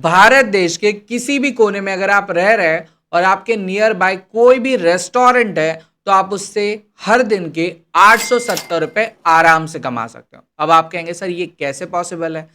भारत देश के किसी भी कोने में अगर आप रह रहे हैं और आपके नियर बाय कोई भी रेस्टोरेंट है तो आप उससे हर दिन के 870 रुपए आराम से कमा सकते हो। अब आप कहेंगे सर ये कैसे पॉसिबल है,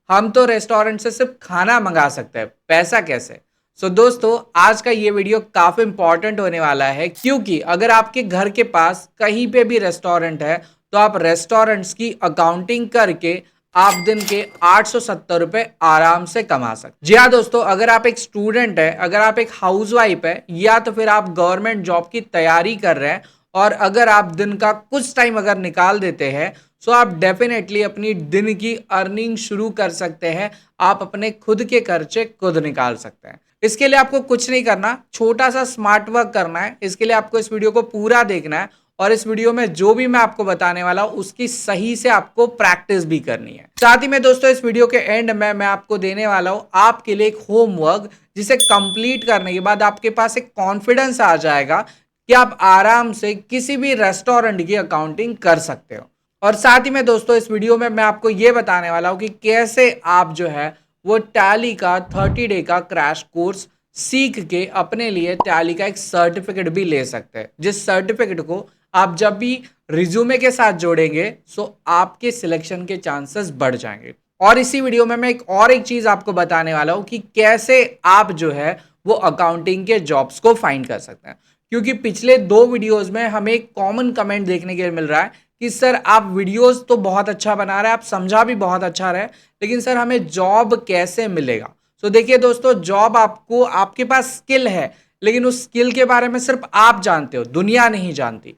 हम तो रेस्टोरेंट से सिर्फ खाना मंगा सकते हैं, पैसा कैसे। दोस्तों आज का ये वीडियो काफी इंपॉर्टेंट होने वाला है, क्योंकि अगर आपके घर के पास कहीं पे भी रेस्टोरेंट है तो आप रेस्टोरेंट्स की अकाउंटिंग करके आप दिन के 870 रुपए आराम से कमा सकते। जी हाँ दोस्तों, अगर आप एक स्टूडेंट है, अगर आप एक हाउसवाइफ है, या तो फिर आप गवर्नमेंट जॉब की तैयारी कर रहे हैं और अगर आप दिन का कुछ टाइम अगर निकाल देते हैं तो आप डेफिनेटली अपनी दिन की अर्निंग शुरू कर सकते हैं। आप अपने खुद के खर्चे खुद निकाल सकते हैं। इसके लिए आपको कुछ नहीं करना, छोटा सा स्मार्ट वर्क करना है। इसके लिए आपको इस वीडियो को पूरा देखना है और इस वीडियो में जो भी मैं आपको बताने वाला हूं उसकी सही से आपको प्रैक्टिस भी करनी है। साथ ही में दोस्तों इस वीडियो के एंड में मैं आपको देने वाला हूं आपके लिए एक होमवर्क, जिसे कंप्लीट करने के बाद आपके पास एक कॉन्फिडेंस आ जाएगा कि आप आराम से किसी भी रेस्टोरेंट की अकाउंटिंग कर सकते हो। और साथ ही में दोस्तों इस वीडियो में मैं आपको ये बताने वाला हूं कि कैसे आप जो है वो टैली का 30 डे का क्रैश कोर्स सीख के अपने लिए टैली का एक सर्टिफिकेट भी ले सकते हैं, जिस सर्टिफिकेट को आप जब भी रिज्यूमे के साथ जोड़ेंगे तो आपके सिलेक्शन के चांसेस बढ़ जाएंगे। और इसी वीडियो में मैं एक चीज आपको बताने वाला हूं कि कैसे आप जो है वो अकाउंटिंग के जॉब्स को फाइंड कर सकते हैं। क्योंकि पिछले 2 वीडियोस में हमें एक कॉमन कमेंट देखने के लिए मिल रहा है कि सर आप वीडियोस तो बहुत अच्छा बना रहे हैं, आप समझा भी बहुत अच्छा रहे, लेकिन सर हमें जॉब कैसे मिलेगा। देखिए दोस्तों, जॉब आपको, आपके पास स्किल है लेकिन उस स्किल के बारे में सिर्फ आप जानते हो, दुनिया नहीं जानती।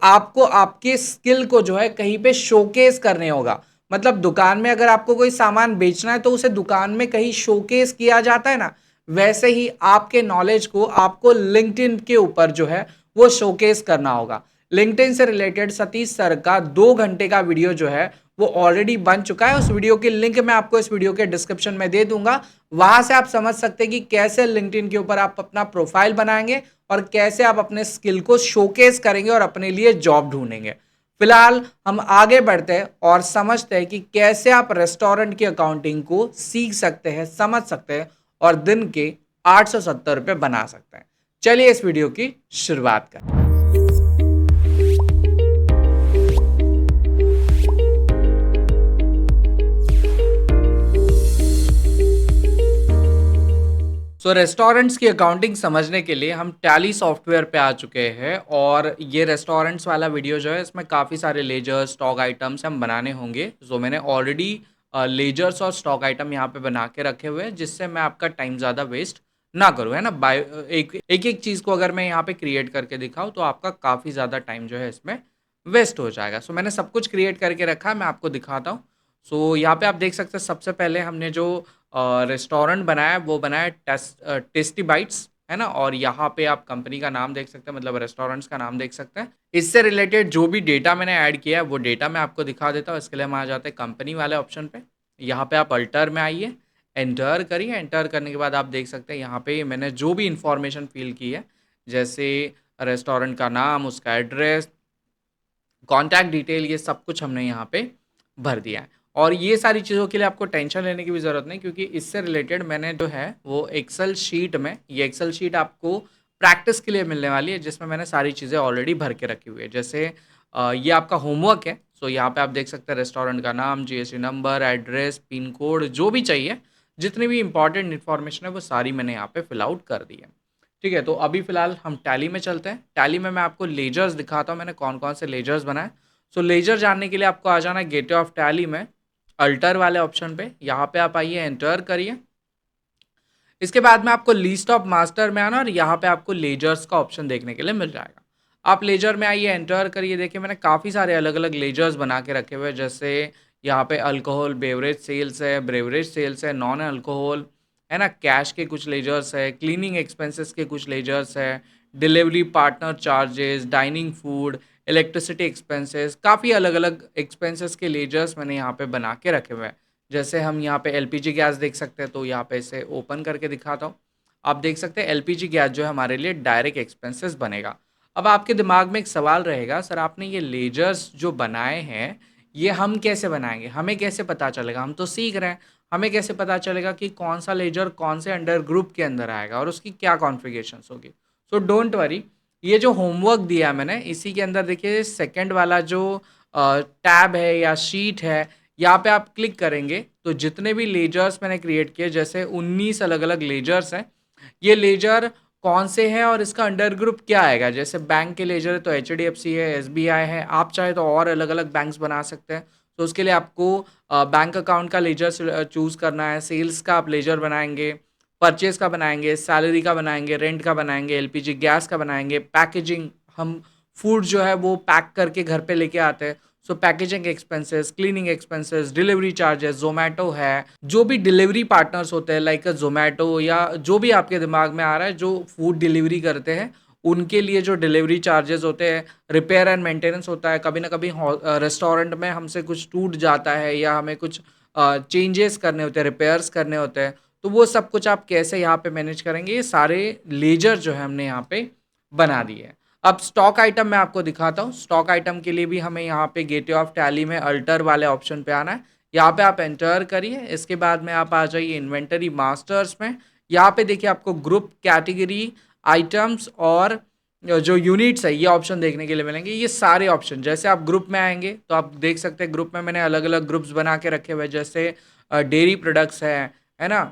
आपको आपके स्किल को जो है कहीं पे शोकेस करने होगा। मतलब दुकान में अगर आपको कोई सामान बेचना है तो उसे दुकान में कहीं शोकेस किया जाता है ना, वैसे ही आपके नॉलेज को आपको लिंक्डइन के ऊपर जो है वो शोकेस करना होगा। लिंक्डइन से रिलेटेड सतीश सर का 2 घंटे का वीडियो जो है वो ऑलरेडी बन चुका है। उस वीडियो की लिंक मैं आपको इस वीडियो के डिस्क्रिप्शन में दे दूंगा। वहां से आप समझ सकते हैं कि कैसे लिंक्डइन के ऊपर आप अपना प्रोफाइल बनाएंगे और कैसे आप अपने स्किल को शोकेस करेंगे और अपने लिए जॉब ढूंढेंगे। फिलहाल हम आगे बढ़ते हैं और समझते हैं कि कैसे आप रेस्टोरेंट की अकाउंटिंग को सीख सकते हैं, समझ सकते हैं और दिन के 870 रुपए बना सकते हैं। चलिए इस वीडियो की शुरुआत करें। रेस्टोरेंट्स की अकाउंटिंग समझने के लिए हम टैली सॉफ्टवेयर पे आ चुके हैं और ये रेस्टोरेंट्स वाला वीडियो जो है इसमें काफ़ी सारे लेजर्स, स्टॉक आइटम्स हम बनाने होंगे। मैंने ऑलरेडी लेजर्स और स्टॉक आइटम यहाँ पे बना के रखे हुए हैं, जिससे मैं आपका टाइम ज़्यादा वेस्ट ना करूँ, है ना। बाय एक एक एक चीज़ को अगर मैं यहाँ पे क्रिएट करके दिखाऊँ तो आपका काफ़ी ज़्यादा टाइम जो है इसमें वेस्ट हो जाएगा। मैंने सब कुछ क्रिएट करके रखा है, मैं आपको दिखाता हूँ। यहाँ पे आप देख सकते हैं सबसे पहले हमने जो रेस्टोरेंट बनाया है वो बनाया है टेस्टी बाइट्स, है ना। और यहाँ पे आप कंपनी का नाम देख सकते हैं, मतलब रेस्टोरेंट्स का नाम देख सकते हैं। इससे रिलेटेड जो भी डेटा मैंने ऐड किया है वो डेटा मैं आपको दिखा देता हूँ। इसके लिए हम आ जाते हैं कंपनी वाले ऑप्शन पे। यहाँ पे आप अल्टर में आइए, एंटर करिए। एंटर करने के बाद आप देख सकते हैं यहाँ पे मैंने जो भी इंफॉर्मेशन फिल की है, जैसे रेस्टोरेंट का नाम, उसका एड्रेस, कॉन्टैक्ट डिटेल, ये सब कुछ हमने यहाँ पे भर दिया है। और ये सारी चीज़ों के लिए आपको टेंशन लेने की भी ज़रूरत नहीं, क्योंकि इससे रिलेटेड मैंने जो है वो एक्सेल शीट में, ये एक्सेल शीट आपको प्रैक्टिस के लिए मिलने वाली है, जिसमें मैंने सारी चीज़ें ऑलरेडी भर के रखी हुई है। जैसे ये आपका होमवर्क है। यहाँ पे आप देख सकते हैं रेस्टोरेंट का नाम, GST number, address, pin code, जो भी चाहिए, जितनी भी इंपॉर्टेंट इन्फॉर्मेशन है वो सारी मैंने यहाँ पे फिल आउट कर दी है। ठीक है, तो अभी फ़िलहाल हम टैली में चलते हैं। टैली में मैं आपको लेजर्स दिखाता हूँ, मैंने कौन कौन से लेजर्स बनाए। लेजर जानने के लिए आपको आ जाना है गेटवे ऑफ टैली में, अल्टर वाले ऑप्शन पे। यहाँ पे आप आइए, एंटर करिए। इसके बाद में आपको लिस्ट ऑफ मास्टर में आना और यहाँ पे आपको लेजर्स का ऑप्शन देखने के लिए मिल जाएगा। आप लेजर में आइए, एंटर करिए। देखिए मैंने काफ़ी सारे अलग अलग लेजर्स बना के रखे हुए हैं। जैसे यहाँ पे अल्कोहल बेवरेज सेल्स है, ब्रेवरेज सेल्स है, नॉन अल्कोहल, है ना, कैश के कुछ लेजर्स है, क्लीनिंग एक्सपेंसेस के कुछ लेजर्स है, delivery partner charges, dining food, electricity expenses, काफ़ी अलग अलग एक्सपेंसेस के लेजर्स मैंने यहाँ पे बना के रखे हुए हैं। जैसे हम यहाँ पे एलपीजी गैस देख सकते हैं, तो यहाँ पे इसे ओपन करके दिखाता हूँ। आप देख सकते हैं एलपीजी गैस जो है हमारे लिए डायरेक्ट एक्सपेंसेस बनेगा। अब आपके दिमाग में एक सवाल रहेगा, सर आपने ये लेजर्स जो बनाए हैं ये हम कैसे बनाएंगे, हमें कैसे पता चलेगा, हम तो सीख रहे हैं, हमें कैसे पता चलेगा कि कौन सा लेजर कौन से अंडर ग्रुप के अंदर आएगा और उसकी क्या कॉन्फ़िगरेशंस होगी। सो डोंट वरी, ये जो होमवर्क दिया मैंने इसी के अंदर देखिए सेकंड वाला जो टैब है या शीट है, यहाँ पे आप क्लिक करेंगे तो जितने भी लेजर्स मैंने क्रिएट किए, जैसे 19 अलग अलग लेजर्स हैं, ये लेजर कौन से हैं और इसका अंडर ग्रुप क्या आएगा। जैसे बैंक के लेजर है तो HDFC है, SBI है, आप चाहे तो और अलग अलग बैंक्स बना सकते हैं। तो उसके लिए आपको बैंक अकाउंट का लेजर चूज़ करना है, सेल्स का आप लेजर बनाएंगे, परचेज का बनाएंगे, सैलरी का बनाएंगे, रेंट का बनाएंगे, LPG गैस का बनाएंगे, पैकेजिंग, हम फूड जो है वो पैक करके घर पे लेके आते हैं, सो packaging expenses, cleaning expenses, delivery charges, Zomato है, जो भी डिलीवरी पार्टनर्स होते हैं लाइक जोमेटो या जो भी आपके दिमाग में आ रहा है जो फूड डिलीवरी करते हैं, उनके लिए जो डिलीवरी चार्जेस होते हैं, रिपेयर एंड मेंटेनेंस होता है, कभी ना कभी रेस्टोरेंट में हमसे कुछ टूट जाता है या हमें कुछ चेंजेस करने होते हैं, रिपेयर्स करने होते हैं, तो वो सब कुछ आप कैसे यहाँ पे मैनेज करेंगे, ये सारे लेजर जो है हमने यहाँ पे बना दिए हैं। अब स्टॉक आइटम मैं आपको दिखाता हूँ। स्टॉक आइटम के लिए भी हमें यहाँ पे गेटवे ऑफ टैली में अल्टर वाले ऑप्शन पे आना है। यहाँ पे आप एंटर करिए, इसके बाद में आप आ जाइए इन्वेंटरी मास्टर्स में। यहाँ पे देखिए आपको ग्रुप, कैटेगरी, आइटम्स और जो यूनिट्स है ये ऑप्शन देखने के लिए मिलेंगे। ये सारे ऑप्शन, जैसे आप ग्रुप में आएंगे तो आप देख सकते हैं ग्रुप में मैंने अलग अलग ग्रुप्स बना के रखे हुए हैं, जैसे डेयरी प्रोडक्ट्स है ना,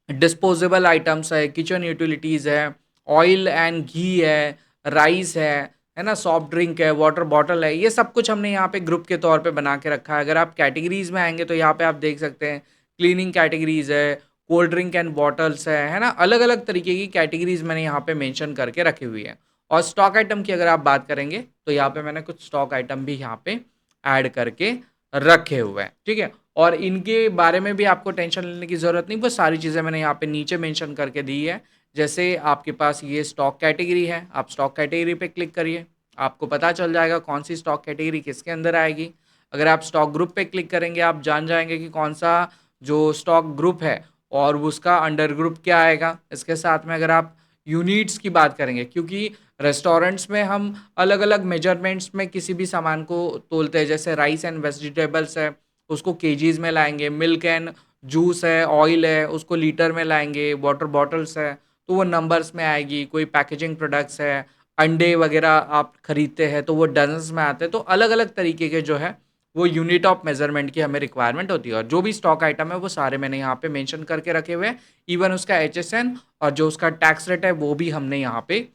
डिस्पोजेबल आइटम्स है, किचन यूटिलिटीज़ है, ऑयल एंड घी है, राइस है ना, सॉफ्ट ड्रिंक है, वाटर बॉटल है, ये सब कुछ हमने यहाँ पे ग्रुप के तौर पे बना के रखा है। अगर आप कैटेगरीज में आएंगे तो यहाँ पे आप देख सकते हैं क्लीनिंग कैटेगरीज है, कोल्ड ड्रिंक एंड बॉटल्स है ना, अलग अलग तरीके की कैटेगरीज मैंने यहाँ पे मेंशन करके रखी हुई है। और स्टॉक आइटम की अगर आप बात करेंगे तो यहाँ पे मैंने कुछ स्टॉक आइटम भी यहाँ पे ऐड करके रखे हुए हैं, ठीक है। और इनके बारे में भी आपको टेंशन लेने की ज़रूरत नहीं, बस सारी चीज़ें मैंने यहाँ पे नीचे मेंशन करके दी है। जैसे आपके पास ये स्टॉक कैटेगरी है, आप स्टॉक कैटेगरी पे क्लिक करिए, आपको पता चल जाएगा कौन सी स्टॉक कैटेगरी किसके अंदर आएगी। अगर आप स्टॉक ग्रुप पे क्लिक करेंगे आप जान जाएंगे कि कौन सा जो स्टॉक ग्रुप है और उसका अंडर ग्रुप क्या आएगा। इसके साथ में अगर आप यूनिट्स की बात करेंगे, क्योंकि रेस्टोरेंट्स में हम अलग अलग मेजरमेंट्स में किसी भी सामान को तोलते हैं, जैसे राइस एंड वेजिटेबल्स है उसको केजीज में लाएंगे, मिल्क एंड जूस है, ऑयल है उसको लीटर में लाएंगे, वाटर बॉटल्स है तो वो नंबर्स में आएगी, कोई पैकेजिंग प्रोडक्ट्स है, अंडे वगैरह आप खरीदते हैं तो वो डजन्स में आते हैं। तो अलग अलग तरीके के जो है वो यूनिट ऑफ मेजरमेंट की हमें रिक्वायरमेंट होती है, और जो भी स्टॉक आइटम है वो सारे मैंने यहाँ पे मेंशन करके रखे हुए हैं। इवन उसका HSN और जो उसका टैक्स रेट है वो भी हमने यहाँ पे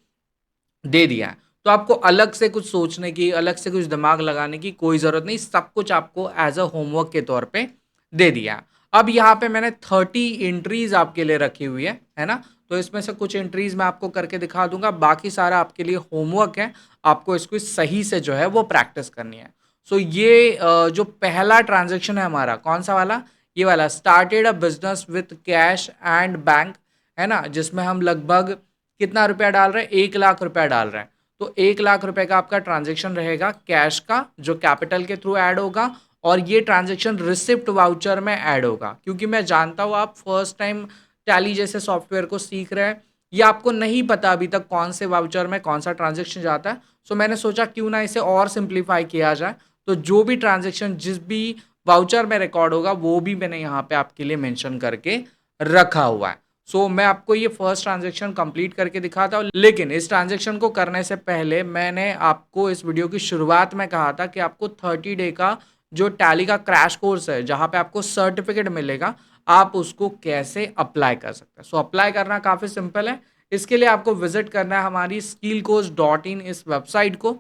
दे दिया है। तो आपको अलग से कुछ सोचने की, अलग से कुछ दिमाग लगाने की कोई ज़रूरत नहीं, सब कुछ आपको एज अ होमवर्क के तौर पे दे दिया है। अब यहाँ पे मैंने 30 एंट्रीज आपके लिए रखी हुई है ना, तो इसमें से कुछ एंट्रीज मैं आपको करके दिखा दूंगा, बाकी सारा आपके लिए होमवर्क है, आपको इसको सही से जो है वो प्रैक्टिस करनी है। सो ये जो पहला ट्रांजेक्शन है हमारा, कौन सा वाला, ये वाला, started a business with cash and bank, है ना, जिसमें हम लगभग कितना रुपया डाल रहे हैं, 1 लाख रुपया डाल रहे हैं। तो 1 लाख रुपए का आपका ट्रांजेक्शन रहेगा कैश का, जो कैपिटल के थ्रू ऐड होगा, और ये ट्रांजेक्शन रिसिप्ट वाउचर में ऐड होगा। क्योंकि मैं जानता हूँ आप फर्स्ट टाइम टैली जैसे सॉफ्टवेयर को सीख रहे हैं, या आपको नहीं पता अभी तक कौन से वाउचर में कौन सा ट्रांजेक्शन जाता है। सो मैंने सोचा क्यों ना इसे और सिंप्लीफाई किया जाए, तो जो भी ट्रांजेक्शन जिस भी वाउचर में रिकॉर्ड होगा वो भी मैंने यहाँ पे आपके लिए मेंशन करके रखा हुआ है। मैं आपको ये फर्स्ट ट्रांजेक्शन कंप्लीट करके दिखाता हूँ, लेकिन इस ट्रांजेक्शन को करने से पहले मैंने आपको इस वीडियो की शुरुआत में कहा था कि आपको 30 डे का जो टैली का क्रैश कोर्स है, जहाँ पे आपको सर्टिफिकेट मिलेगा, आप उसको कैसे अप्लाई कर सकते हैं। अप्लाई करना काफ़ी सिंपल है। इसके लिए आपको विजिट करना है हमारी skillcoach.in इस वेबसाइट को।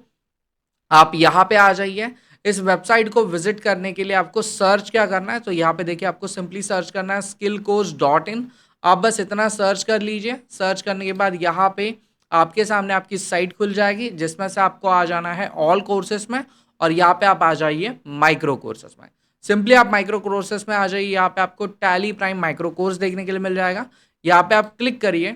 आप यहाँ पे आ जाइए। इस वेबसाइट को विजिट करने के लिए आपको सर्च क्या करना है, तो यहाँ पे देखिए आपको सिंपली सर्च करना है skillcoach.in। आप बस इतना सर्च कर लीजिए। सर्च करने के बाद यहाँ पे आपके सामने आपकी साइट खुल जाएगी, जिसमें से आपको आ जाना है ऑल कोर्सेस में, और यहाँ पे आप आ जाइए माइक्रो कोर्सेस में। सिंपली आप माइक्रो कोर्सेस में आ जाइए, यहाँ पे आपको टैली प्राइम माइक्रो कोर्स देखने के लिए मिल जाएगा। यहाँ पे आप क्लिक करिए।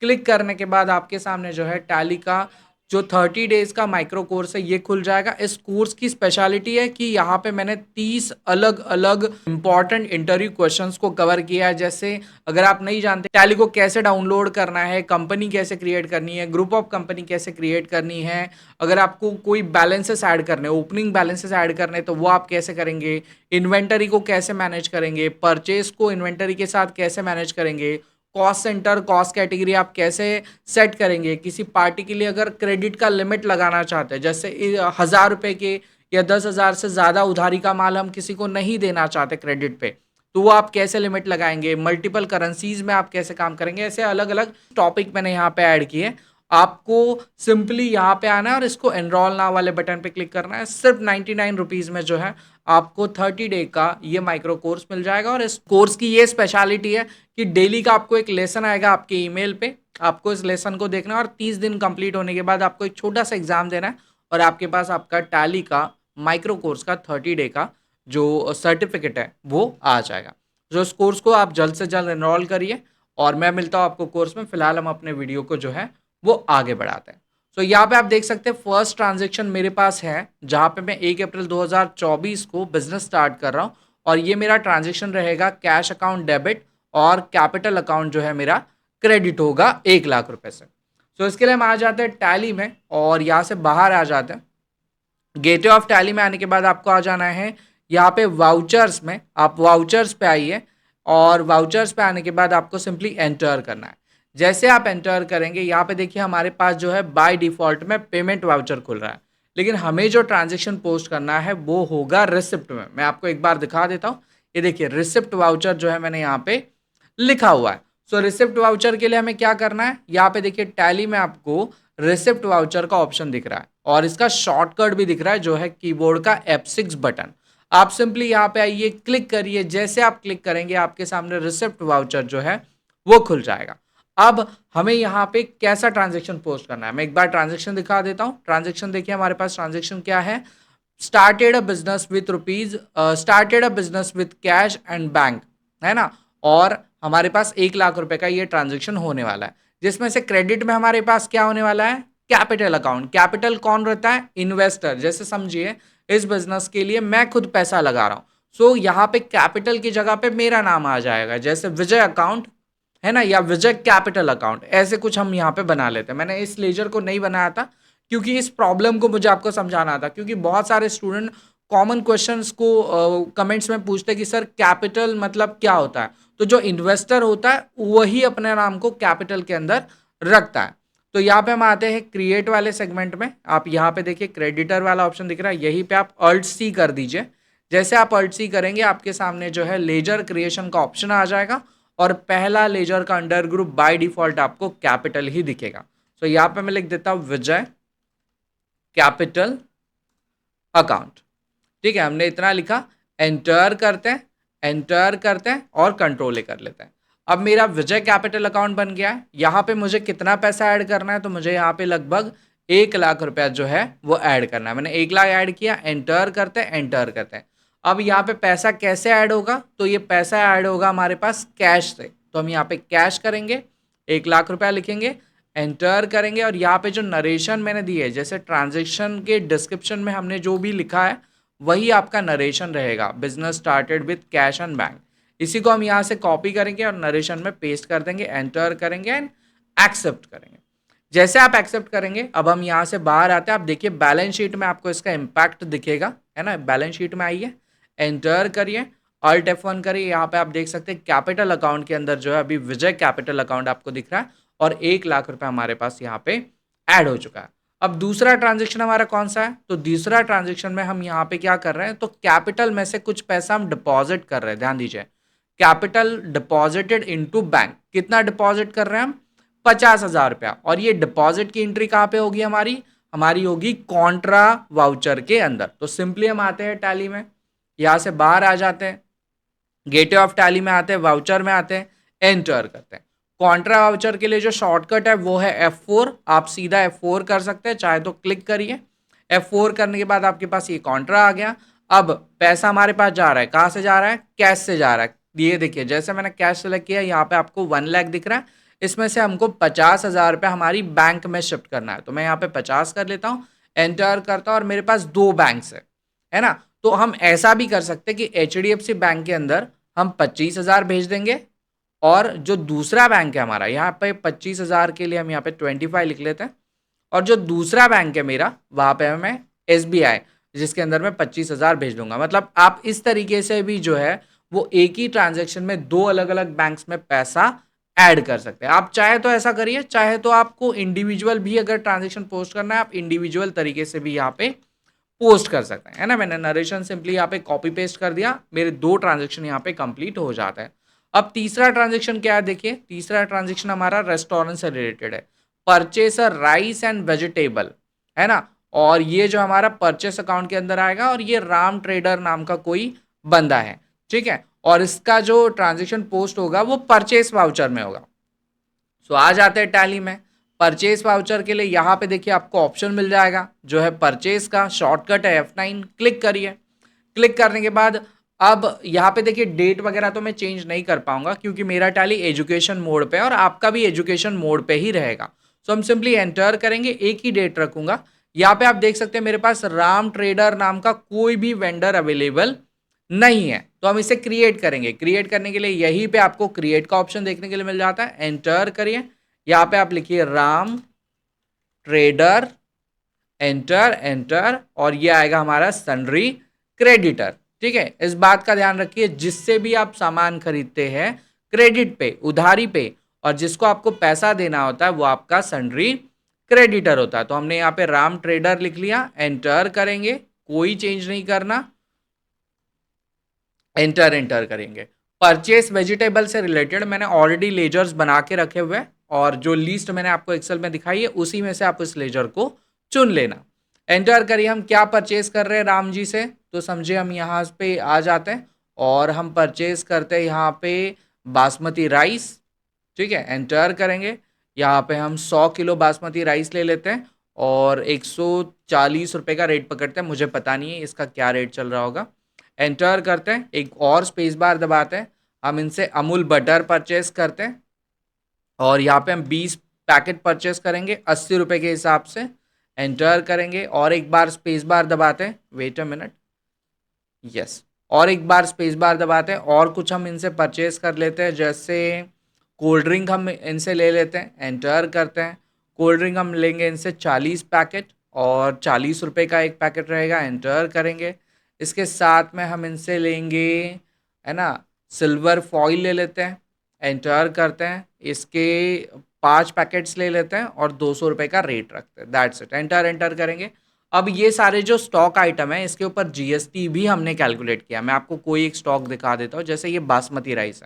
क्लिक करने के बाद आपके सामने जो है टैली का जो 30 डेज का माइक्रो कोर्स है ये खुल जाएगा। इस कोर्स की स्पेशलिटी है कि यहाँ पे मैंने 30 अलग अलग इंपॉर्टेंट इंटरव्यू क्वेश्चंस को कवर किया है। जैसे अगर आप नहीं जानते टैली को कैसे डाउनलोड करना है, कंपनी कैसे क्रिएट करनी है, ग्रुप ऑफ कंपनी कैसे क्रिएट करनी है, अगर आपको कोई बैलेंसेस ऐड करने, ओपनिंग बैलेंसेस ऐड करने तो वो आप कैसे करेंगे, इन्वेंटरी को कैसे मैनेज करेंगे, परचेज को इन्वेंटरी के साथ कैसे मैनेज करेंगे, कॉस्ट सेंटर कॉस्ट कैटेगरी आप कैसे सेट करेंगे, किसी पार्टी के लिए अगर क्रेडिट का लिमिट लगाना चाहते हैं, जैसे 1,000 रुपए के या 10,000 से ज़्यादा उधारी का माल हम किसी को नहीं देना चाहते क्रेडिट पे, तो वो आप कैसे लिमिट लगाएंगे, मल्टीपल करेंसीज में आप कैसे काम करेंगे, ऐसे अलग अलग टॉपिक मैंने यहाँ पे ऐड किए। आपको सिंपली यहाँ पे आना है और इसको एनरोल नाउ वाले बटन पे क्लिक करना है। सिर्फ 99 रुपीज़ में जो है आपको 30 डे का ये माइक्रो कोर्स मिल जाएगा। और इस कोर्स की ये स्पेशलिटी है कि डेली का आपको एक लेसन आएगा आपके ईमेल पे, आपको इस लेसन को देखना है और 30 दिन कंप्लीट होने के बाद आपको एक छोटा सा एग्जाम देना है और आपके पास आपका टैली का माइक्रो कोर्स का 30 डे का जो सर्टिफिकेट है वो आ जाएगा। जो इस कोर्स को आप जल्द से जल्द एनरोल करिए और मैं मिलता हूँ आपको कोर्स में। फिलहाल हम अपने वीडियो को जो है वो आगे बढ़ाते हैं। सो यहाँ पे आप देख सकते हैं फर्स्ट ट्रांजेक्शन मेरे पास है जहाँ पे मैं 1 अप्रैल 2024 को बिजनेस स्टार्ट कर रहा हूँ और ये मेरा ट्रांजेक्शन रहेगा कैश अकाउंट डेबिट और कैपिटल अकाउंट जो है मेरा क्रेडिट होगा 1,00,000 रुपए से। सो इसके लिए हम आ जाते हैं टैली में और यहाँ से बाहर आ जाते हैं। गेटवे ऑफ टैली में आने के बाद आपको आ जाना है यहाँ पे वाउचर्स में, आप वाउचर्स पे आइए और वाउचर्स पे आने के बाद आपको सिंपली एंटर करना है। जैसे आप एंटर करेंगे यहाँ पे देखिए हमारे पास जो है बाय डिफ़ॉल्ट में पेमेंट वाउचर खुल रहा है, लेकिन हमें जो ट्रांजेक्शन पोस्ट करना है वो होगा रिसिप्ट में। मैं आपको एक बार दिखा देता हूँ, ये देखिए रिसिप्ट वाउचर जो है मैंने यहाँ पे लिखा हुआ है। सो रिसिप्ट वाउचर के लिए हमें क्या करना है, यहाँ पे देखिए टैली में आपको रिसिप्ट वाउचर का ऑप्शन दिख रहा है और इसका शॉर्टकट भी दिख रहा है जो है कीबोर्ड का F6 बटन। आप सिंपली यहाँ पे आइए, क्लिक करिए। जैसे आप क्लिक करेंगे आपके सामने रिसिप्ट वाउचर जो है वो खुल जाएगा। अब हमें यहाँ पे कैसा ट्रांजेक्शन पोस्ट करना है, मैं एक बार ट्रांजेक्शन दिखा देता हूँ। ट्रांजेक्शन देखिए हमारे पास ट्रांजेक्शन क्या है, started a business with rupees, started a business with cash and bank, है ना। और हमारे पास 1,00,000 रुपए का ये ट्रांजेक्शन होने वाला है, जिसमें से क्रेडिट में हमारे पास क्या होने वाला है, कैपिटल अकाउंट। कैपिटल कौन रहता है, इन्वेस्टर। जैसे समझिए इस बिजनेस के लिए मैं खुद पैसा लगा रहा हूँ, सो यहाँ पे कैपिटल की जगह पे मेरा नाम आ जाएगा, जैसे विजय अकाउंट है ना, या विजय कैपिटल अकाउंट, ऐसे कुछ हम यहाँ पे बना लेते हैं। मैंने इस लेजर को नहीं बनाया था क्योंकि इस प्रॉब्लम को मुझे आपको समझाना था, क्योंकि बहुत सारे स्टूडेंट कॉमन क्वेश्चंस को कमेंट्स में पूछते हैं कि सर कैपिटल मतलब क्या होता है। तो जो इन्वेस्टर होता है वही अपने नाम को कैपिटल के अंदर रखता है। तो यहाँ पे हम आते हैं क्रिएट वाले सेगमेंट में। आप यहाँ पे देखिए क्रेडिटर वाला ऑप्शन दिख रहा है, यहीं पे आप अल्ट सी कर दीजिए। जैसे आप अल्ट सी करेंगे आपके सामने जो है लेजर क्रिएशन का ऑप्शन आ जाएगा और पहला लेजर का अंडर ग्रुप बाय डिफॉल्ट आपको कैपिटल ही दिखेगा। तो यहाँ पे मैं लिख देता हूँ विजय कैपिटल अकाउंट। ठीक है, हमने इतना लिखा, एंटर करते हैं, एंटर करते हैं और कंट्रोल ए कर लेते हैं। अब मेरा विजय कैपिटल अकाउंट बन गया है। यहाँ पे मुझे कितना पैसा ऐड करना है, तो मुझे यहाँ पे लगभग 1,00,000 रुपया जो है वो ऐड करना है। मैंने 1,00,000 ऐड किया, एंटर करते हैं, एंटर करते हैं। अब यहाँ पे पैसा कैसे ऐड होगा, तो ये पैसा ऐड होगा हमारे पास कैश से। तो हम यहाँ पे कैश करेंगे, 1,00,000 रुपया लिखेंगे, एंटर करेंगे और यहाँ पे जो नरेशन मैंने दी है, जैसे ट्रांजेक्शन के डिस्क्रिप्शन में हमने जो भी लिखा है वही आपका नरेशन रहेगा, business started with cash and bank. इसी को हम यहाँ से कॉपी करेंगे और नरेशन में पेस्ट कर देंगे, एंटर करेंगे एंड एक्सेप्ट करेंगे। जैसे आप एक्सेप्ट करेंगे अब हम यहाँ से बाहर आते हैं। आप देखिए बैलेंस शीट में आपको इसका इम्पैक्ट दिखेगा, है ना। बैलेंस शीट में आइए, एंटर करिए, अल्ट F1 करिए। यहाँ पे आप देख सकते हैं कैपिटल अकाउंट के अंदर जो है अभी विजय कैपिटल अकाउंट आपको दिख रहा है और 1,00,000 रुपये हमारे पास यहाँ पे ऐड हो चुका है। अब दूसरा ट्रांजेक्शन हमारा कौन सा है, तो दूसरा ट्रांजेक्शन में हम यहाँ पे क्या कर रहे हैं, तो कैपिटल में से कुछ पैसा हम डिपॉजिट कर रहे हैं। ध्यान दीजिए, कैपिटल डिपॉजिटेड इनटू बैंक। कितना डिपॉजिट कर रहे हैं हम, 50,000 रुपया। और ये डिपॉजिट की एंट्री कहाँ पे होगी हमारी, हमारी होगी कॉन्ट्रा वाउचर के अंदर। तो सिंपली हम आते हैं टैली में, यहाँ से बाहर आ जाते हैं, गेटवे ऑफ टैली में आते हैं, वाउचर में आते हैं, एंटर करते हैं। कॉन्ट्रा वाउचर के लिए जो शॉर्टकट है वो है F4। आप सीधा F4 कर सकते हैं, चाहे तो क्लिक करिए। F4 करने के बाद आपके पास ये कॉन्ट्रा आ गया। अब पैसा हमारे पास जा रहा है, कहाँ से जा रहा है, कैश से जा रहा है। ये देखिए जैसे मैंने कैश सेलेक्ट किया, यहाँ पे आपको 1,00,000 दिख रहा है। इसमें से हमको 50,000 रुपये हमारी बैंक में शिफ्ट करना है। तो मैं यहाँ पे 50 कर लेता हूँ, एंटर करता हूँ, और मेरे पास 2 बैंक्स है ना। तो हम ऐसा भी कर सकते हैं कि HDFC बैंक के अंदर हम 25,000 भेज देंगे, और जो दूसरा बैंक है हमारा, यहाँ पे 25,000 के लिए हम यहाँ पे 25 लिख लेते हैं, और जो दूसरा बैंक है मेरा, वहां पे मैं SBI, जिसके अंदर मैं 25,000 भेज दूंगा। मतलब आप इस तरीके से भी जो है वो एक ही ट्रांजेक्शन में 2 अलग अलग बैंक्स में पैसा ऐड कर सकते हैं। आप चाहे तो ऐसा करिए, चाहे तो आपको इंडिविजुअल भी अगर ट्रांजेक्शन पोस्ट करना है, आप इंडिविजुअल तरीके से भी यहाँ पे पोस्ट कर सकते हैं, है ना। मैंने नरेशन सिंपली यहाँ पे कॉपी पेस्ट कर दिया, मेरे 2 ट्रांजेक्शन यहाँ पे कंप्लीट हो जाता है। अब तीसरा ट्रांजेक्शन क्या है, देखिए तीसरा ट्रांजेक्शन हमारा रेस्टोरेंट से रिलेटेड है, परचेस राइस एंड वेजिटेबल, है ना। और ये जो हमारा परचेस अकाउंट के अंदर आएगा, और ये राम ट्रेडर नाम का कोई बंदा है, ठीक है। और इसका जो ट्रांजेक्शन पोस्ट होगा वो परचेस वाउचर में होगा। सो आ जाते हैं टैली में। परचेस वाउचर के लिए यहाँ पे देखिए आपको ऑप्शन मिल जाएगा जो है परचेस का, शॉर्टकट है F9, क्लिक करिए। क्लिक करने के बाद अब यहाँ पे देखिए डेट वगैरह तो मैं चेंज नहीं कर पाऊंगा क्योंकि मेरा टैली एजुकेशन मोड पे है और आपका भी एजुकेशन मोड पे ही रहेगा। सो हम सिंपली एंटर करेंगे, एक ही डेट रखूंगा। यहाँ पे आप देख सकते हैं मेरे पास राम ट्रेडर नाम का कोई भी वेंडर अवेलेबल नहीं है, तो हम इसे क्रिएट करेंगे। क्रिएट करने के लिए यहीं पे आपको क्रिएट का ऑप्शन देखने के लिए मिल जाता है, एंटर करिए। यहाँ पे आप लिखिए राम ट्रेडर, एंटर एंटर, और ये आएगा हमारा सन्ड्री क्रेडिटर, ठीक है। इस बात का ध्यान रखिए, जिससे भी आप सामान खरीदते हैं क्रेडिट पे, उधारी पे, और जिसको आपको पैसा देना होता है वो आपका सन्ड्री क्रेडिटर होता है। तो हमने यहाँ पे राम ट्रेडर लिख लिया, एंटर करेंगे, कोई चेंज नहीं करना, एंटर एंटर करेंगे। परचेस वेजिटेबल से रिलेटेड मैंने ऑलरेडी लेजर्स बना के रखे हुए हैं, और जो लिस्ट मैंने आपको एक्सेल में दिखाई है उसी में से आप इस लेजर को चुन लेना। एंटर करिए, हम क्या परचेस कर रहे हैं राम जी से, तो समझिए हम यहाँ पे आ जाते हैं और हम परचेस करते हैं यहाँ पे बासमती राइस, ठीक है। एंटर करेंगे, यहाँ पे हम 100 किलो बासमती राइस ले लेते हैं और 140 रुपये का रेट पकड़ते हैं, मुझे पता नहीं है इसका क्या रेट चल रहा होगा। एंटर करते हैं, एक और स्पेस बार दबाते हैं, हम इनसे अमूल बटर परचेस करते हैं और यहाँ पे हम 20 पैकेट परचेस करेंगे 80 रुपये के हिसाब से। एंटर करेंगे और एक बार स्पेस बार दबाते हैं, वेट अ मिनट, यस, और एक बार स्पेस बार दबाते हैं, और कुछ हम इनसे परचेस कर लेते हैं, जैसे कोल्ड ड्रिंक हम इनसे ले लेते हैं। एंटर करते हैं, कोल्ड ड्रिंक हम लेंगे इनसे 40 पैकेट और 40 रुपये का एक पैकेट रहेगा। एंटर करेंगे, इसके साथ में हम इनसे लेंगे, है ना, सिल्वर फॉइल ले लेते हैं। एंटर करते हैं, इसके 5 पैकेट्स ले लेते हैं और 200 रुपये का रेट रखते हैं, दैट्स इट। एंटर एंटर करेंगे। अब ये सारे जो स्टॉक आइटम है इसके ऊपर GST भी हमने कैलकुलेट किया। मैं आपको कोई एक स्टॉक दिखा देता हूँ, जैसे ये बासमती राइस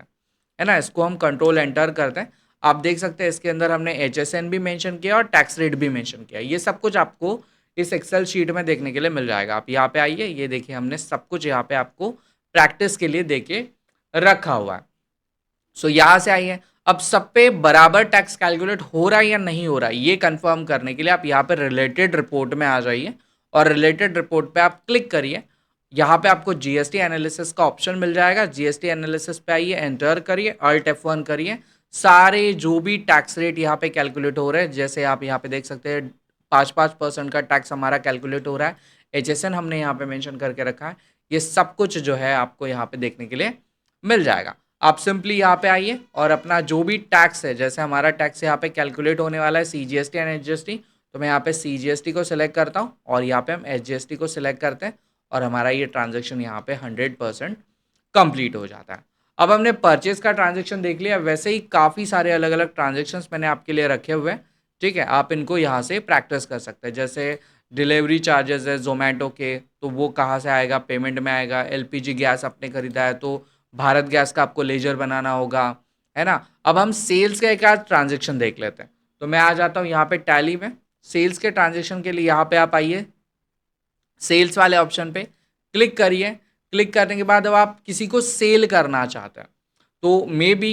है ना, इसको हम कंट्रोल एंटर करते हैं। आप देख सकते हैं इसके अंदर हमने HSN भी मेंशन किया और टैक्स रेट भी मेंशन किया। ये सब कुछ आपको इस एक्सेल शीट में देखने के लिए मिल जाएगा। आप यहाँ पे आइए, ये देखिए हमने सब कुछ यहाँ पे आपको प्रैक्टिस के लिए देके रखा हुआ है। सो यहाँ से आइए, अब सब पे बराबर टैक्स कैलकुलेट हो रहा है या नहीं हो रहा है ये कंफर्म करने के लिए आप यहाँ पे रिलेटेड रिपोर्ट में आ जाइए और रिलेटेड रिपोर्ट पे आप क्लिक करिए। यहाँ पे आपको GST एनालिसिस का ऑप्शन मिल जाएगा, GST एनालिसिस पे आइए, एंटर करिए, Alt F1 करिए। सारे जो भी टैक्स रेट यहाँ पे कैलकुलेट हो रहे हैं, जैसे आप यहाँ पे देख सकते हैं 5% का टैक्स हमारा कैलकुलेट हो रहा है, HSN हमने यहाँ पे मेंशन करके रखा है। ये सब कुछ जो है आपको यहाँ पे देखने के लिए मिल जाएगा। आप सिंपली यहाँ पे आइए और अपना जो भी टैक्स है, जैसे हमारा टैक्स यहाँ पे कैलकुलेट होने वाला है CGST एंड HGST, तो मैं यहाँ पे CGST को सिलेक्ट करता हूँ और यहाँ पे हम HGST को सिलेक्ट करते हैं और हमारा ये ट्रांजेक्शन यहाँ पे 100% कंप्लीट हो जाता है। अब हमने परचेज का ट्रांजेक्शन देख लिया, वैसे ही काफ़ी सारे अलग अलग ट्रांजेक्शन्स मैंने आपके लिए रखे हुए हैं, ठीक है। आप इनको यहाँ से प्रैक्टिस कर सकते हैं, जैसे डिलीवरी चार्जेस है जोमेटो के, तो वो कहाँ से आएगा, पेमेंट में आएगा। LPG गैस आपने खरीदा है तो भारत गैस का आपको लेजर बनाना होगा, है ना। अब हम सेल्स का एक आध ट्रांजेक्शन देख लेते हैं, तो मैं आ जाता हूँ यहाँ पे टैली में। सेल्स के ट्रांजेक्शन के लिए यहाँ पे आप आइए, सेल्स वाले ऑप्शन पे क्लिक करिए। क्लिक करने के बाद अब आप किसी को सेल करना चाहते हैं, तो मे बी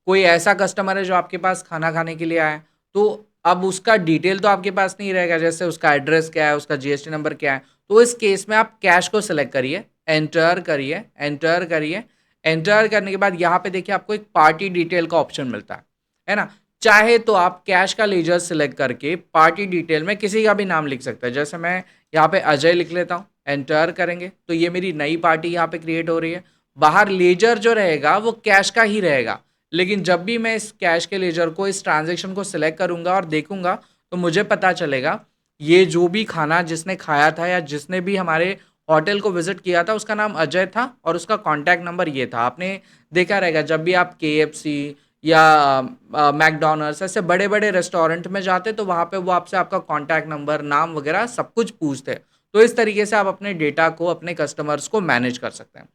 कोई ऐसा कस्टमर है जो आपके पास खाना खाने के लिए आया है, तो अब उसका डिटेल तो आपके पास नहीं रहेगा, जैसे उसका एड्रेस क्या है, उसका GST नंबर क्या है। तो इस केस में आप कैश को सिलेक्ट करिए, एंटर करिए, एंटर करिए। एंटर करने के बाद यहाँ पे देखिए आपको एक पार्टी डिटेल का ऑप्शन मिलता है ना। चाहे तो आप कैश का लेजर सिलेक्ट करके पार्टी डिटेल में किसी का भी नाम लिख सकते हैं। जैसे मैं यहाँ पे अजय लिख लेता हूँ, एंटर करेंगे तो ये मेरी नई पार्टी यहाँ पे क्रिएट हो रही है। बाहर लेजर जो रहेगा वो कैश का ही रहेगा, लेकिन जब भी मैं इस कैश के लेजर को, इस ट्रांजेक्शन को सिलेक्ट करूंगा और देखूंगा, तो मुझे पता चलेगा ये जो भी खाना जिसने खाया था या जिसने भी हमारे होटल को विजिट किया था उसका नाम अजय था और उसका कॉन्टैक्ट नंबर ये था। आपने देखा रहेगा जब भी आप KFC या मैकडोनल्ड्स ऐसे बड़े बड़े रेस्टोरेंट में जाते तो वहाँ पे वो आपसे आपका कॉन्टैक्ट नंबर, नाम वगैरह सब कुछ पूछते हैं। तो इस तरीके से आप अपने डेटा को, अपने कस्टमर्स को मैनेज कर सकते हैं।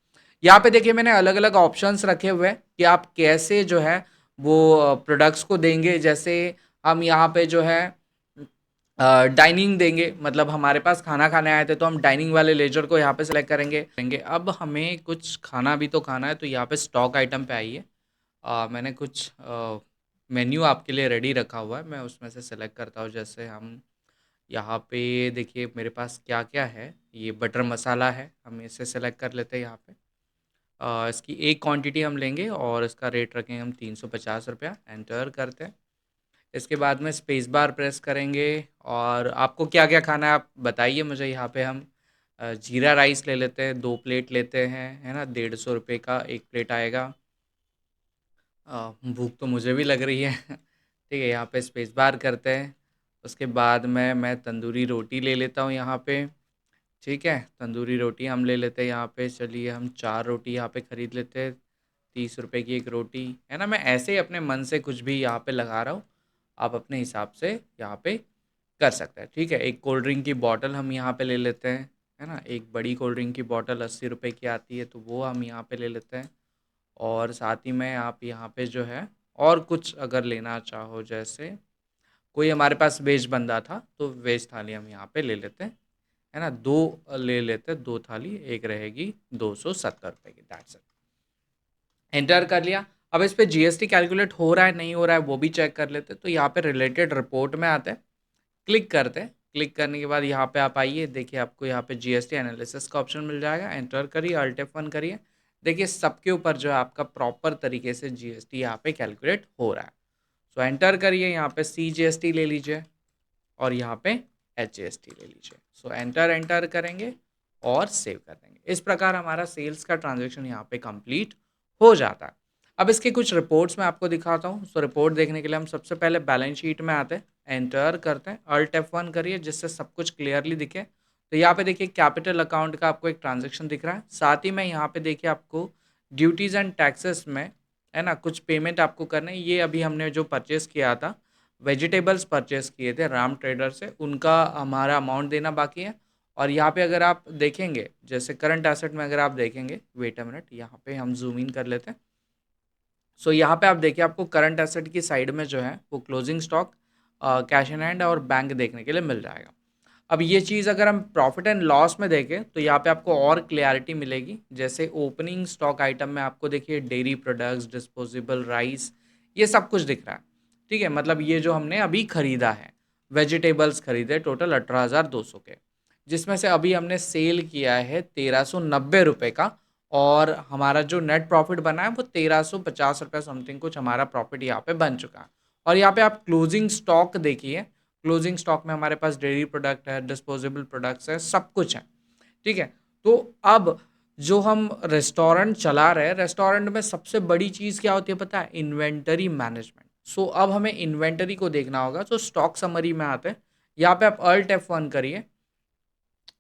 यहाँ पे देखिए मैंने अलग अलग ऑप्शंस रखे हुए हैं कि आप कैसे जो है वो प्रोडक्ट्स को देंगे। जैसे हम यहाँ पे जो है डाइनिंग देंगे, मतलब हमारे पास खाना खाने आए थे तो हम डाइनिंग वाले लेजर को यहाँ पे सेलेक्ट करेंगे। अब हमें कुछ खाना भी तो खाना है, तो यहाँ पे स्टॉक आइटम पे आइए। मैंने कुछ मेन्यू आपके लिए रेडी रखा हुआ है, मैं उसमें से सेलेक्ट करता हूँ। जैसे हम यहाँ पे देखिए मेरे पास क्या क्या है। ये बटर मसाला है, हम इसे सेलेक्ट कर लेते हैं यहाँ पे। इसकी एक क्वांटिटी हम लेंगे और इसका रेट रखेंगे हम 350 रुपया, एंटर करते हैं। इसके बाद में स्पेस बार प्रेस करेंगे और आपको क्या क्या खाना है आप बताइए मुझे। यहाँ पे हम जीरा राइस ले लेते हैं, 2 प्लेट लेते हैं, है ना, 150 रुपये का एक प्लेट आएगा। भूख तो मुझे भी लग रही है ठीक है, यहाँ पे स्पेस बार करते हैं। उसके बाद में मैं तंदूरी रोटी ले लेता हूँ यहाँ पे। ठीक है, तंदूरी रोटी हम ले लेते हैं यहाँ पे। चलिए हम 4 रोटी यहाँ पे ख़रीद लेते हैं, 30 रुपए की एक रोटी, है ना। मैं ऐसे ही अपने मन से कुछ भी यहाँ पे लगा रहा हूँ, आप अपने हिसाब से यहाँ पे कर सकते हैं। ठीक है, एक कोल्ड ड्रिंक की बॉटल हम यहाँ पे ले लेते हैं, है ना। एक बड़ी कोल्ड ड्रिंक की बॉटल 80 रुपए की आती है, तो वो हम यहाँ पे ले लेते हैं। और साथ ही में आप यहाँ पे जो है और कुछ अगर लेना चाहो, जैसे कोई हमारे पास वेज बंदा था तो वेज थाली हम यहाँ पे ले लेते हैं, है ना। 2 ले लेते हैं, 2 थाली, एक रहेगी 270 रुपए की, दैट्स इट। एंटर कर लिया। अब इस पे GST कैलकुलेट हो रहा है नहीं हो रहा है वो भी चेक कर लेते हैं। तो यहाँ पे रिलेटेड रिपोर्ट में आते हैं, क्लिक करते हैं। क्लिक करने के बाद यहाँ पे आप आइए, देखिए आपको यहाँ पे GST एनालिसिस का ऑप्शन मिल जाएगा, एंटर करिए, अल्ट F1 करिए। देखिए सबके ऊपर जो है आपका प्रॉपर तरीके से GST यहाँ पे कैलकुलेट हो रहा है। सो एंटर करिए, यहाँ पे CGST ले लीजिए और यहाँ पे HGST ले लीजिए। सो एंटर एंटर करेंगे और सेव कर देंगे। इस प्रकार हमारा सेल्स का ट्रांजेक्शन यहाँ पे कंप्लीट हो जाता है। अब इसके कुछ रिपोर्ट्स मैं आपको दिखाता हूँ। सो रिपोर्ट देखने के लिए हम सबसे पहले बैलेंस शीट में आते हैं, एंटर करते हैं, अल्ट F1 करिए जिससे सब कुछ क्लियरली दिखे। तो यहाँ पे देखिए कैपिटल अकाउंट का आपको एक ट्रांजेक्शन दिख रहा है। साथ ही में यहाँ पे देखिए आपको ड्यूटीज़ एंड टैक्सेस में, है ना, कुछ पेमेंट आपको करने हैं। ये अभी हमने जो परचेस किया था, वेजिटेबल्स परचेस किए थे राम ट्रेडर से, उनका हमारा अमाउंट देना बाकी है। और यहाँ पे अगर आप देखेंगे, जैसे करंट एसेट में अगर आप देखेंगे, वेट अ मिनट, यहाँ पे हम जूम इन कर लेते हैं। सो यहाँ पे आप देखिए आपको करंट एसेट की साइड में जो है वो closing stock, cash in hand और बैंक देखने के लिए मिल जाएगा। अब ये चीज़ अगर हम प्रॉफिट एंड लॉस में देखें तो यहाँ पे आपको और क्लियरिटी मिलेगी। जैसे ओपनिंग स्टॉक आइटम में आपको देखिए डेयरी प्रोडक्ट्स, डिस्पोजेबल राइस, ये सब कुछ दिख रहा है। ठीक है, मतलब ये जो हमने अभी खरीदा है, वेजिटेबल्स खरीदे टोटल 18,200 के, जिसमें से अभी हमने सेल किया है 1,390 रुपये का। और हमारा जो नेट प्रॉफिट बना है वो 1,350 रुपये समथिंग कुछ हमारा प्रॉफिट यहाँ पे बन चुका है। और यहाँ पे आप क्लोजिंग स्टॉक देखिए, क्लोजिंग स्टॉक में हमारे पास डेयरी प्रोडक्ट है, डिस्पोजेबल प्रोडक्ट्स है, सब कुछ है। ठीक है, तो अब जो हम रेस्टोरेंट चला रहे हैं, रेस्टोरेंट में सबसे बड़ी चीज़ क्या होती है पता है? Inventory management. सो अब हमें इन्वेंटरी को देखना होगा। तो स्टॉक समरी में आते हैं, यहाँ पे आप अल्ट F1 करिए।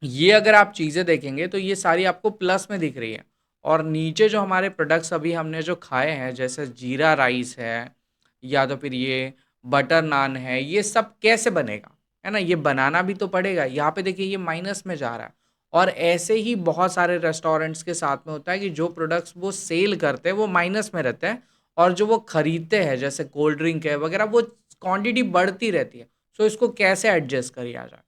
ये अगर आप चीज़ें देखेंगे तो ये सारी आपको प्लस में दिख रही है। और नीचे जो हमारे प्रोडक्ट्स अभी हमने जो खाए हैं, जैसे जीरा राइस है या तो फिर ये बटर नान है, ये सब कैसे बनेगा, है ना, ये बनाना भी तो पड़ेगा। यहाँ पे देखिए ये माइनस में जा रहा है। और ऐसे ही बहुत सारे रेस्टोरेंट्स के साथ में होता है कि जो प्रोडक्ट्स वो सेल करते हैं वो माइनस में रहते हैं, और जो वो खरीदते हैं जैसे कोल्ड ड्रिंक है वगैरह, वो क्वांटिटी बढ़ती रहती है। सो इसको कैसे एडजस्ट किया जाए?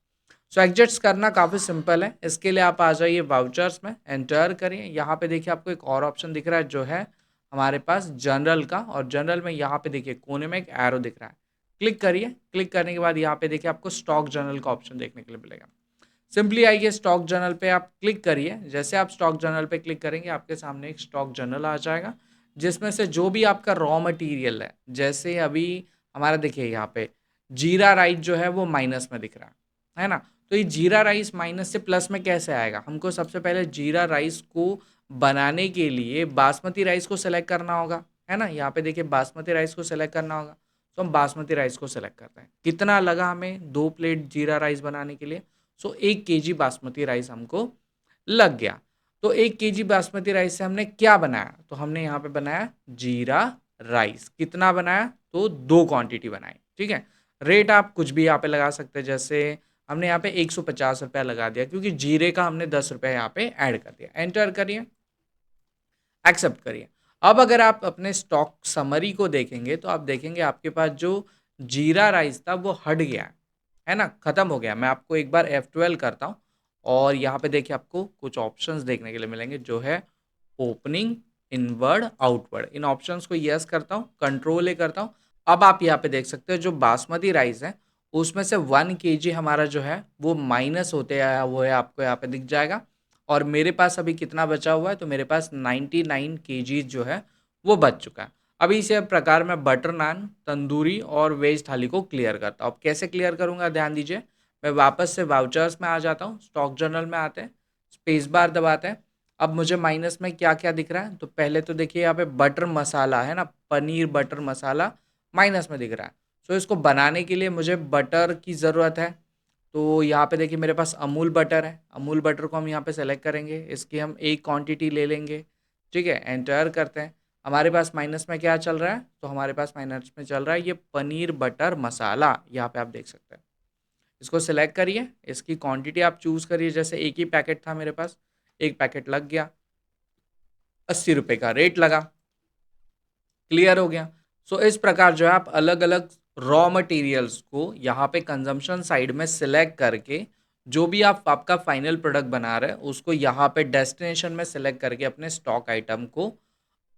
सो एडजस्ट करना काफ़ी सिंपल है। इसके लिए आप आ जाइए वाउचर्स में, एंटर करिए। यहाँ पे देखिए आपको एक और ऑप्शन दिख रहा है जो है हमारे पास जनरल का, और जनरल में यहाँ पे देखिए कोने में एक एरो दिख रहा है, क्लिक करिए। क्लिक करने के बाद यहाँ पे देखिए आपको स्टॉक जनरल का ऑप्शन देखने के लिए मिलेगा। सिंपली आइए स्टॉक जर्नल पे आप क्लिक करिए। जैसे आप स्टॉक जर्नल पे क्लिक करेंगे आपके सामने एक स्टॉक जर्नल आ जाएगा, जिसमें से जो भी आपका रॉ मटेरियल है, जैसे अभी हमारा देखिए यहाँ पे जीरा राइस जो है वो माइनस में दिख रहा है ना। तो ये जीरा राइस माइनस से प्लस में कैसे आएगा? हमको सबसे पहले जीरा राइस को बनाने के लिए बासमती राइस को सेलेक्ट करना होगा, है ना। यहाँ पे देखिए बासमती राइस को सेलेक्ट करना होगा, तो हम बासमती राइस को सेलेक्ट करते हैं। कितना लगा हमें 2 प्लेट जीरा राइस बनाने के लिए? सो 1 kg बासमती राइस हमको लग गया। तो 1 kg बासमती राइस से हमने क्या बनाया? तो हमने यहाँ पे बनाया जीरा राइस। कितना बनाया? तो 2 क्वांटिटी बनाई, ठीक है। रेट आप कुछ भी यहाँ पे लगा सकते हैं, जैसे हमने यहाँ पे 150 रुपया लगा दिया क्योंकि जीरे का हमने 10 रुपये यहाँ पे ऐड कर दिया। एंटर करिए, एक्सेप्ट करिए। अब अगर आप अपने स्टॉक समरी को देखेंगे तो आप देखेंगे आपके पास जो जीरा राइस था वो हट गया है ना, खत्म हो गया। मैं आपको एक बार F12 करता हूँ और यहाँ पे देखिए आपको कुछ ऑप्शंस देखने के लिए मिलेंगे, जो है ओपनिंग, इनवर्ड, आउटवर्ड। इन ऑप्शंस को यस करता हूँ, कंट्रोल ए करता हूँ। अब आप यहाँ पे देख सकते हो जो बासमती राइस है उसमें से 1 kg हमारा जो है वो माइनस होते आया वो है, आपको यहाँ पे दिख जाएगा। और मेरे पास अभी कितना बचा हुआ है? तो मेरे पास 99 kg जो है वो बच चुका है। अभी इसे प्रकार मैं बटर नान, तंदूरी और वेज थाली को क्लियर करता हूँ। अब कैसे क्लियर करूँगा ध्यान दीजिए। मैं वापस से वाउचर्स में आ जाता हूँ, स्टॉक जर्नल में आते हैं, स्पेस बार दबाते हैं। अब मुझे माइनस में क्या क्या दिख रहा है? तो पहले तो देखिए यहाँ पे बटर मसाला है ना, पनीर बटर मसाला माइनस में दिख रहा है। सो इसको बनाने के लिए मुझे बटर की ज़रूरत है। तो यहाँ पे देखिए मेरे पास अमूल बटर है, अमूल बटर को हम यहाँ पे सेलेक्ट करेंगे, इसकी हम 1 क्वांटिटी ले लेंगे, ठीक है। एंटर करते हैं। हमारे पास माइनस में क्या चल रहा है? तो हमारे पास माइनस में चल रहा है ये पनीर बटर मसाला, यहाँ पे आप देख सकते हैं। इसको सिलेक्ट करिए, इसकी क्वांटिटी आप चूज़ करिए, जैसे एक ही पैकेट था मेरे पास, 1 पैकेट लग गया, 80 रुपये का रेट लगा, क्लियर हो गया। सो इस प्रकार जो है आप अलग अलग रॉ मटेरियल्स को यहाँ पे कंजम्पशन साइड में सिलेक्ट करके जो भी आप आपका फाइनल प्रोडक्ट बना रहे हैं उसको यहाँ पे डेस्टिनेशन में सिलेक्ट करके अपने स्टॉक आइटम को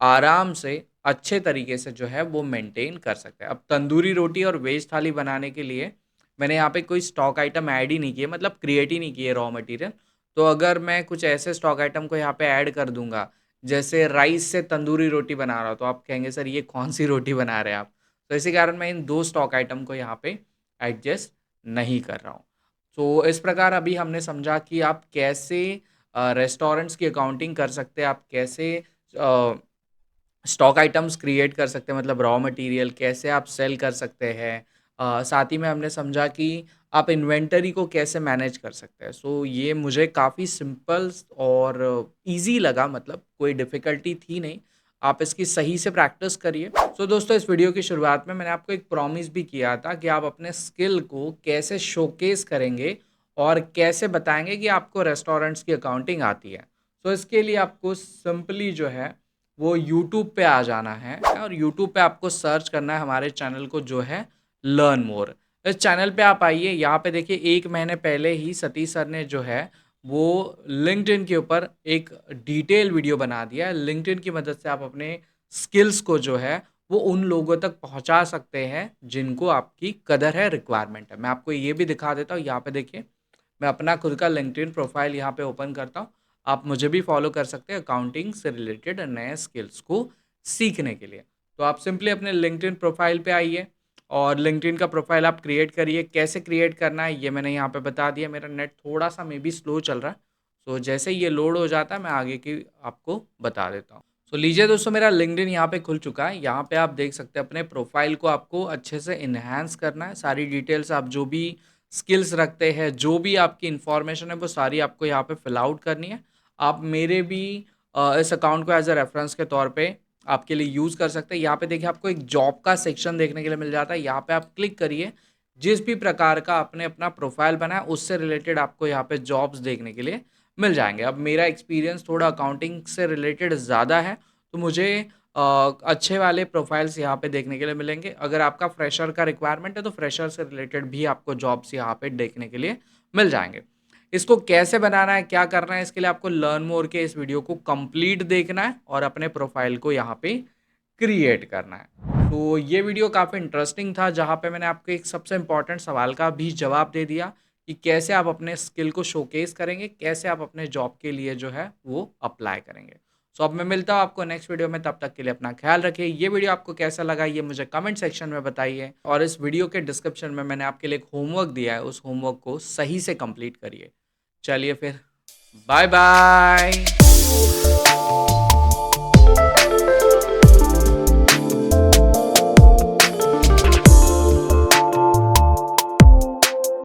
आराम से अच्छे तरीके से जो है वो मेंटेन कर सकते हैं। अब तंदूरी रोटी और वेज थाली बनाने के लिए मैंने यहाँ पे कोई स्टॉक आइटम ऐड ही नहीं किए, मतलब क्रिएट ही नहीं किए रॉ मटेरियल। तो अगर मैं कुछ ऐसे स्टॉक आइटम को यहाँ पे ऐड कर दूंगा, जैसे राइस से तंदूरी रोटी बना रहा हूँ, तो आप कहेंगे सर ये कौन सी रोटी बना रहे हैं आप। तो इसी कारण मैं इन 2 स्टॉक आइटम को यहाँ पे एडजस्ट नहीं कर रहा हूँ। तो इस प्रकार अभी हमने समझा कि आप कैसे रेस्टोरेंट्स की अकाउंटिंग कर सकते हैं, आप कैसे स्टॉक आइटम्स क्रिएट कर सकते हैं, मतलब रॉ मटेरियल कैसे आप सेल कर सकते हैं। साथ ही में हमने समझा कि आप इन्वेंटरी को कैसे मैनेज कर सकते हैं। सो ये मुझे काफ़ी सिंपल और इजी लगा, मतलब कोई डिफ़िकल्टी थी नहीं। आप इसकी सही से प्रैक्टिस करिए। सो दोस्तों इस वीडियो की शुरुआत में मैंने आपको एक प्रॉमिस भी किया था कि आप अपने स्किल को कैसे शोकेस करेंगे और कैसे बताएंगे कि आपको रेस्टोरेंट्स की अकाउंटिंग आती है। सो इसके लिए आपको सिंपली जो है वो यूट्यूब पे आ जाना है और यूट्यूब पे आपको सर्च करना है हमारे चैनल को, जो है लर्न मोर। इस चैनल पे आप आइए, यहाँ पे देखिए 1 महीने पहले ही सतीश सर ने जो है वो लिंक्डइन के ऊपर एक डिटेल वीडियो बना दिया है। लिंक्डइन की मदद से आप अपने स्किल्स को जो है वो उन लोगों तक पहुंचा सकते हैं जिनको आपकी कदर है, रिक्वायरमेंट है। मैं आपको ये भी दिखा देता हूँ, यहाँ पे देखिए मैं अपना खुद का लिंक्डइन प्रोफाइल यहाँ पे ओपन करता हूँ। आप मुझे भी फॉलो कर सकते हैं अकाउंटिंग से रिलेटेड नए स्किल्स को सीखने के लिए। तो आप सिंपली अपने लिंक्डइन प्रोफाइल पे आइए और लिंक्डइन का प्रोफाइल आप क्रिएट करिए। कैसे क्रिएट करना है ये मैंने यहाँ पे बता दिया। मेरा नेट थोड़ा सा मे बी स्लो चल रहा है, तो जैसे ही ये लोड हो जाता है मैं आगे की आपको बता देता हूँ। तो लीजिए दोस्तों, मेरा लिंक्डइन यहाँ पे खुल चुका है। यहाँ पे आप देख सकते हैं अपने प्रोफाइल को आपको अच्छे से इन्हांस करना है। सारी डिटेल्स आप जो भी स्किल्स रखते हैं, जो भी आपकी इन्फॉर्मेशन है, वो सारी आपको यहाँ पे फिल आउट करनी है। आप मेरे भी इस अकाउंट को एज अ रेफरेंस के तौर पे आपके लिए यूज़ कर सकते हैं। यहाँ पे देखिए आपको एक जॉब का सेक्शन देखने के लिए मिल जाता है, यहाँ पे आप क्लिक करिए। जिस भी प्रकार का आपने अपना प्रोफाइल बनाया उससे रिलेटेड आपको यहाँ पे जॉब्स देखने के लिए मिल जाएंगे। अब मेरा एक्सपीरियंस थोड़ा अकाउंटिंग से रिलेटेड ज़्यादा है, तो मुझे अच्छे वाले प्रोफाइल्स यहाँ पे देखने के लिए मिलेंगे। अगर आपका फ्रेशर का रिक्वायरमेंट है तो फ्रेशर से रिलेटेड भी आपको जॉब्स यहाँ पे देखने के लिए मिल जाएंगे। इसको कैसे बनाना है, क्या करना है, इसके लिए आपको लर्न मोर के इस वीडियो को कंप्लीट देखना है और अपने प्रोफाइल को यहाँ पे क्रिएट करना है। तो ये वीडियो काफ़ी इंटरेस्टिंग था, जहाँ पे मैंने आपको एक सबसे इम्पोर्टेंट सवाल का भी जवाब दे दिया कि कैसे आप अपने स्किल को शोकेस करेंगे, कैसे आप अपने जॉब के लिए जो है वो अप्लाई करेंगे। सो अब मैं मिलता हूँ आपको नेक्स्ट वीडियो में, तब तक के लिए अपना ख्याल रखिए। ये वीडियो आपको कैसा लगा ये मुझे कमेंट सेक्शन में बताइए, और इस वीडियो के डिस्क्रिप्शन में मैंने आपके लिए एक होमवर्क दिया है, उस होमवर्क को सही से कंप्लीट करिए। चलिए फिर, बाय बाय।